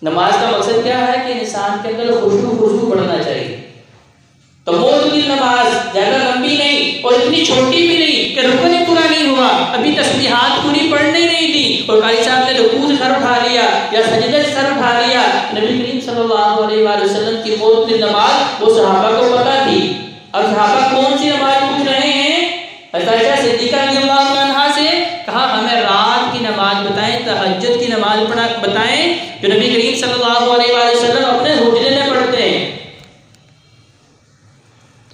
نماز کا مقصد کیا ہے کہ انسان کے اندر خشوع بڑھنا چاہیے. تو معتدل نماز، زیادہ لمبی نہیں اور اتنی چھوٹی بھی نہیں کہ رکن ہی پورا نہیں ہوا، ابھی تسبیحات پوری پڑھنی نہیں تھی اور قاری صاحب نے رکوع سے سر اٹھا لیا یا سجدے سے سر اٹھا لیا. نبی کریم صلی اللہ علیہ وآلہ وسلم کی معتدل نماز وہ صحابہ کو پتہ تھی. اب صحابہ کون سی نماز پوچھ رہے ہیں؟ حضرت عائشہ صدیقہ رضی اللہ عنہا سے کہا ہمیں رات کی نماز بتائیں، تہجد کی نماز بتائیں جو نبی کریم صلی اللہ علیہ وآلہ وسلم اپنے حجرے میں پڑھتے ہیں.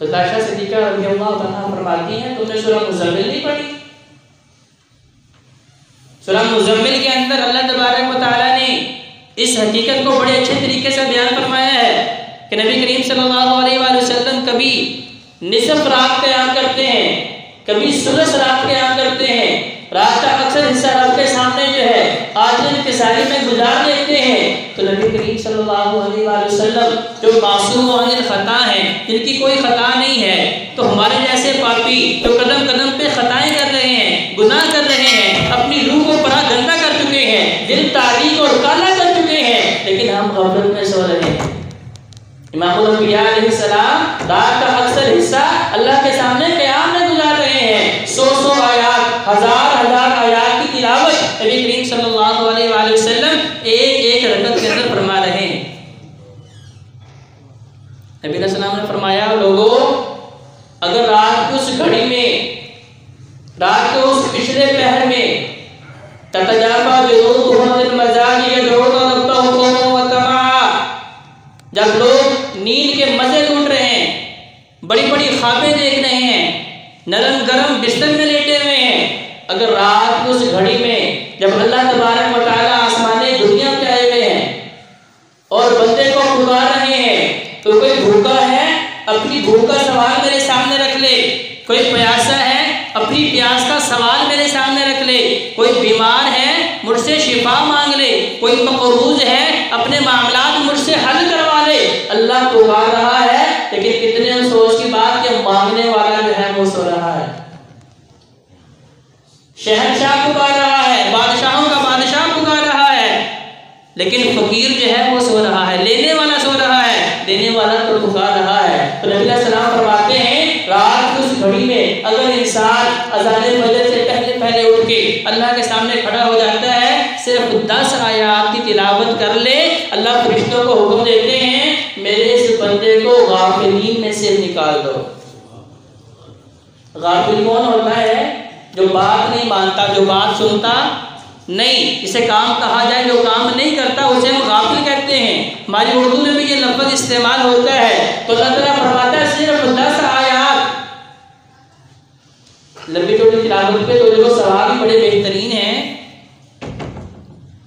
تو عائشہ صدیقہ رضی اللہ عنہا فرماتی ہیں تم نے سورہ مزمل نہیں پڑھی؟ سورہ مزمل کے اندر اللہ تبارک و تعالیٰ نے اس حقیقت کو بڑے اچھے طریقے سے بیان فرمایا ہے کہ نبی کریم صلی اللہ علیہ وآلہ وسلم کبھی نصف رات قیام کرتے ہیں، کبھی ثلث رات قیام کرتے ہیں. رات کا اکثر حصہ رب کے سامنے جو ہے عاجز انکساری میں گزار دیتے ہیں. تو نبی کریم صلی اللہ علیہ وآلہ وسلم جو معصوم عن الخطا ہیں، جن کی کوئی خطا نہیں ہے، تو ہمارے جیسے پاپی جو قدم قدم پہ خطائیں کر رہے ہیں، گناہ کر رہے ہیں، اپنی روح کو بڑا گندا کر چکے ہیں، دل تاریک اور کالا کر چکے ہیں، لیکن ہم غفلت میں سو رہے ہیں. امام الانبیاء علیہ السلام رات کا اکثر حصہ اللہ کے سامنے قیام میں گزار رہے ہیں. 100 آیات، ہزار آیات کی تلاوت نبی کریم صلی اللہ علیہ وآلہ وسلم ایک رکعت کے اندر فرما رہے ہیں. نبی علیہ السلام نے فرمایا لوگوں اگر رات کی اس گھڑی میں، رات کے اس پچھلے پہر میں تتجافا جنوبهم عن المضاجع يدعون ربهم خوفا وطمعا، جب لوگ نیند کے مزے لوٹ رہے ہیں، بڑی بڑی خوابیں دیکھ رہے ہیں، نرم گرم بستر میں لیٹے ہوئے ہیں، اگر رات کی اس گھڑی میں جب اللہ تبارک و تعالیٰ آسمان دنیا پہ آئے ہوئے ہیں اور بندے کو پکار رہے ہیں تو کوئی بھوکا ہے اپنی بھوک کا سوال میرے سامنے رکھ لے، کوئی پیاسا ہے اپنی پیاس کا سوال میرے سامنے رکھ لے، کوئی بیمار ہے مجھ سے شفا مانگ لے، کوئی مقروض ہے اپنے معاملات مجھ سے حل کروا لے. اللہ پکار رہا ہے لیکن کتنے افسوس کی بات کہ مانگنے والا جو ہے وہ سو رہا ہے. شہنشاہ پکار رہا ہے، بادشاہوں کا بادشاہ پکار رہا ہے، لیکن فقیر جو ہے وہ سو رہا ہے، لینے والا سو رہا ہے، دینے والا تو پکار رہا ہے. تو نبی علیہ السلام فرماتے ہیں رات کی اس گھڑی میں اگر انسان اذان فجر سے پہلے اٹھ کے اللہ کے سامنے کھڑا ہو جاتا ہے، صرف 10 آیات کی تلاوت کر لے، اللہ فرشتوں کو حکم دیتے ہیں میرے اس بندے کو غافلین میں سے نکال دو. غافل کون ہوتا ہے؟ جو بات نہیں مانتا، جو بات سنتا نہیں، اسے کام کہا جائے جو کام نہیں کرتا اسے ہم غافل کہتے ہیں. ہماری اردو میں بھی یہ لفظ استعمال ہوتا ہے. تو اللہ تعالیٰ فرماتا ہے صرف 10 آیات لمبی چوڑی تلاوت پہ تو جو ثواب بڑے بہترین ہیں،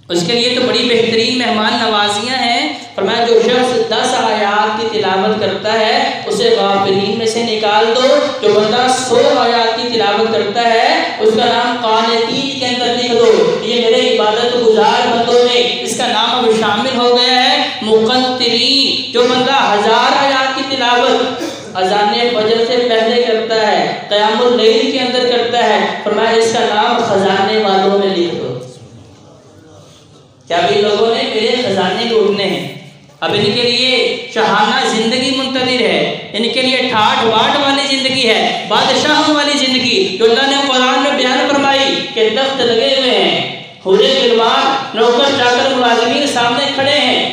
اس کے لیے تو بڑی بہترین مہمان نوازیاں ہیں. فرمایا جو شخص 10 آیات کی تلاوت کرتا ہے اسے غافلین میں سے نکال دو. جو بندہ 100 آیات کی تلاوت کرتا ہے اس کا نام قانتین کے اندر لکھ دو. یہ میرے عبادت گزار بندوں میں اس کا نام اب شامل ہو گیا ہے. مقنطرین، جو بندہ 1000 آیات کی تلاوت اذان فجر سے پہلے کرتا ہے، قیام اللیل کے اندر کرتا ہے، فرمایا اس کا نام خزانے والوں میں لکھ دو. کیا بھی لوگوں نے میرے خزانے لوٹنے ہیں، اب ان کے لیے شاہانہ زندگی منتظر ہے، ان کے لیے ٹھاٹ واٹ والی زندگی ہے، بادشاہوں والی زندگی جو اللہ نے قرآن میں بیان فرمائی کہ تخت لگے ہوئے ہیں، حورے غلمان نوکر چاکر ملازمین سامنے کھڑے ہیں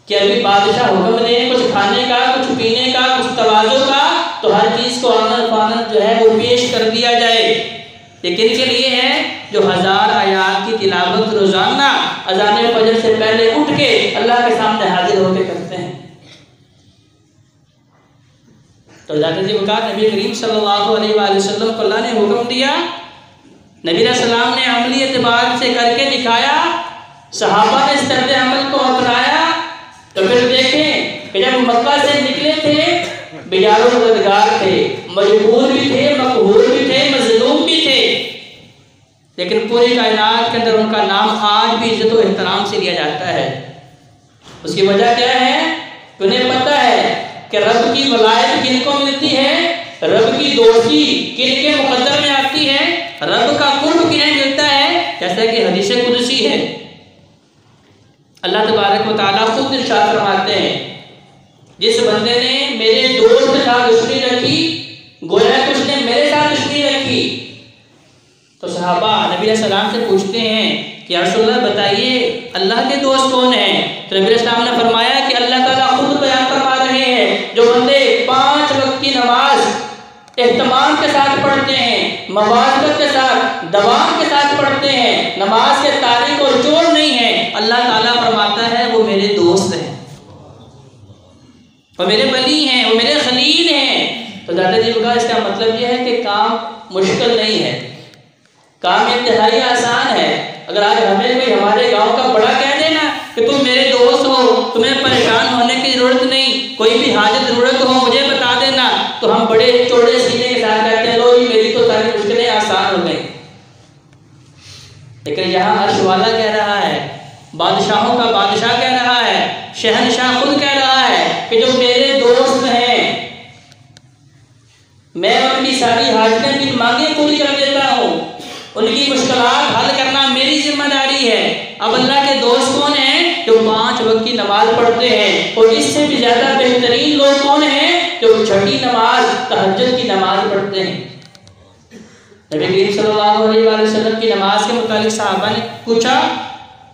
کہ ابھی بادشاہ حکم دے کچھ کھانے کا، کچھ پینے کا، کچھ تواضع کا، تو ہر چیز کو آنر فانر جو ہے وہ پیش کر دیا جائے. یہ کن کے لیے ہے؟ جو 1000 آیات کی تلاوت روزانہ اذان فجر سے پہلے اٹھ کے اللہ کے سامنے حاضر ہو کے کرتے ہیں. تو ذات جی وقار نبی کریم صلی اللہ علیہ وآلہ وسلم کو اللہ نے حکم دیا، نبی علیہ السلام نے عملی اعتبار سے کر کے دکھایا، صحابہ نے اس طرز عمل کو اپنایا. تو پھر دیکھیں کہ جب مکہ سے نکلے تھے بیار و مددگار تھے، مجبور بھی تھے، مقہور بھی تھے، مظلوم بھی تھے، لیکن پوری کائنات کے اندر ان کا نام آج بھی عزت و احترام سے لیا جاتا ہے. اس کی وجہ کیا ہے؟ انہیں پتہ ہے کہ رب کی ولایت کن کو ملتی ہے، رب کی دوستی کن کے مقدر میں آتی ہے، رب کا قرب کنہیں ملتا ہے. جیسا کہ حدیث قدسی ہے اللہ تبارک و تعالیٰ خود ارشاد فرماتے ہیں جس بندے نے میرے دوست کے ساتھ دشمنی رکھی گویا کہ اس نے میرے ساتھ دشمنی رکھی. تو صحابہ نبی علیہ السلام سے پوچھتے ہیں کہ یا رسول اللہ بتائیے اللہ کے دوست کون ہیں؟ تو نبی علیہ السلام نے فرمایا کہ اللہ تعالیٰ خود بیان فرما رہے ہیں جو بندے 5 وقت کی نماز اہتمام کے ساتھ پڑھتے ہیں، مواظبت کے ساتھ، دوام کے ساتھ پڑھتے ہیں، نماز کے تاریخ اور جوڑ نہیں ہے، اللہ تعالیٰ فرماتا ہے وہ میرے دوست ہیں، وہ میرے ولی ہیں، وہ میرے خلیل ہیں. تو دادا جی کا اس کا مطلب یہ ہے کہ کام مشکل نہیں ہے، کام انتہائی آسان ہے. اگر آج ہمیں کوئی ہمارے گاؤں کا بڑا کہہ دینا کہ تم میرے دوست ہو، تمہیں پریشان ہونے کی ضرورت نہیں، کوئی بھی حاجت ضرورت ہو مجھے بتا دینا، تو ہم بڑے چوڑے سینے کے ساتھ کہتے ہیں لو جی میری تو ساری مشکلیں آسان ہو گئی. لیکن یہاں عرش والا کہہ رہا ہے، بادشاہوں کا بادشاہ کہہ رہا ہے، شہنشاہ خود کہہ رہا ہے کہ جو میرے دوست ہیں میں ان کی ساری حاجتیں کی مانگیں پوری کر دیتا ہوں، ان کی مشکلات حل کرنا میری ذمہ داری ہے. اب اللہ کے دوست کون ہیں؟ جو 5 وقت کی نماز پڑھتے ہیں، اور اس سے بھی زیادہ بہترین لوگ کون ہیں؟ جو چھٹی نماز تہجد کی نماز پڑھتے ہیں. نبی کریم صلی اللہ علیہ وآلہ وسلم کی نماز کے متعلق صحابہ نے پوچھا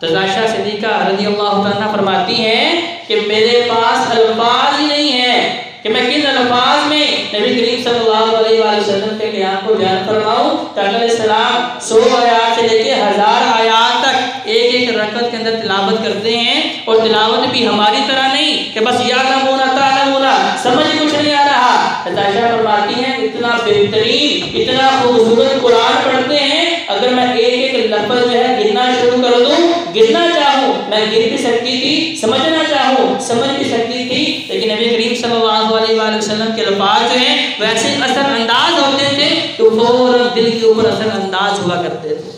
تو عائشہ صدیقہ رضی اللہ عنہا فرماتی ہیں کہ میرے پاس الفاظ ہی نہیں ہیں کہ میں کن الفاظ میں نبی کریم صلی اللہ علیہ وآلہ وسلم کے بیان کو بیان فرماؤں. کہ علیہ السلام 100 آیات سے لے کے 1000 آیات تک ایک ایک رکعت کے اندر تلاوت کرتے ہیں، اور تلاوت بھی ہماری طرح نہیں کہ بس یعلمون تعلمون سمجھ کچھ نہیں آ رہا. عائشہ فرماتی ہیں اتنا بہترین اتنا خوبصورت قرآن پڑھتے ہیں، اگر میں ایک ایک لفظ جو ہے گننا شروع کر دوں، گننا چاہوں میں گر بھی سکتی تھی، سمجھنا چاہوں سمجھ بھی سکتی تھی، لیکن نبی کریم صلی اللہ علیہ وآلہ وسلم کے الفاظ جو ہیں ویسے اثر انداز ہوتے تھے کہ فوراً دل کے اوپر اثر انداز ہوا کرتے تھے.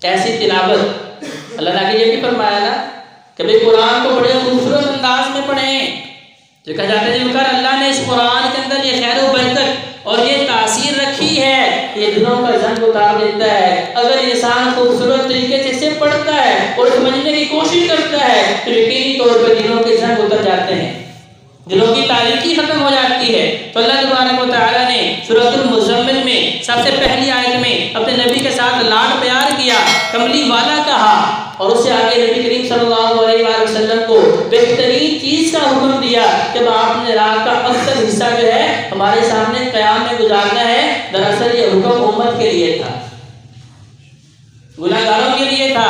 ایسی تلاوت اللہ نے یہ بھی فرمایا نا کہ بھئی قرآن کو بڑے خوبصورت انداز میں پڑھیں. جو کہا جاتا ہے جب اللہ نے اس قرآن کے اندر یہ خیر و برکت اور یہ تاثیر رکھی ہے، یہ دلوں کا زنگ اتار دیتا ہے. اگر انسان خوبصورت طریقے سے اسے پڑھتا ہے اور سمجھنے کی کوشش کرتا ہے تو یقینی طور پر دلوں کے زنگ اتر جاتے ہیں، دلوں کی تاریکی ختم ہو جاتی ہے. تو اللہ تبارک و تعالیٰ نے سورۃ المزمل میں سب سے پہلی آیت میں اپنے نبی کے ساتھ لاڈ پیار کیا، کملی والا کہا، اور اس سے آگے نبی کریم صلی اللہ علیہ وآلہ وسلم کو بہترین چیز کا حکم دیا کہ آپ نے رات کا اکثر حصہ جو ہے ہمارے سامنے قیام میں گزارنا ہے. دراصل یہ حکم امت کے لیے تھا، گناہ گاروں کے لیے تھا،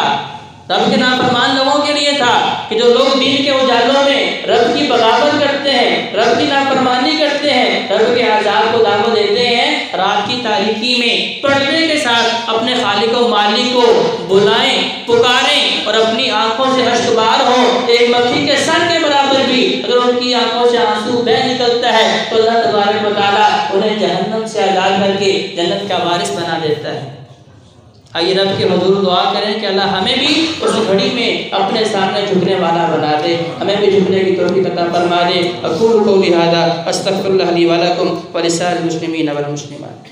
رب کے نافرمان لوگوں کے لیے تھا کہ جو لوگ دین کے اجالوں میں رب کی بغاوت کرتے ہیں، رب کی نافرمانی کرتے ہیں، رب کے عذاب کو دعوت دیتے ہیں، رات کی تاریکی میں پردے کے ساتھ اپنے خالق و مالک کو بلائیں، پکاریں، اور اپنی آنکھوں سے اشک بار ہو، ایک مکھی کے سر کے برابر بھی اگر ان کی آنکھوں سے آنسو بہ نکلتا ہے تو اللہ تبارک و تعالیٰ انہیں جہنم سے آزاد کر کے جنت کا وارث بنا دیتا ہے. آئیے رب کے حضور دعا کریں کہ اللہ ہمیں بھی اس گھڑی میں اپنے سامنے جھکنے والا بنا دے، ہمیں بھی جھکنے کی توفیق عطا فرما دے. اقول قولی ھذا استغفر اللہ لی ولکم ولسائر المسلمین والمسلمات.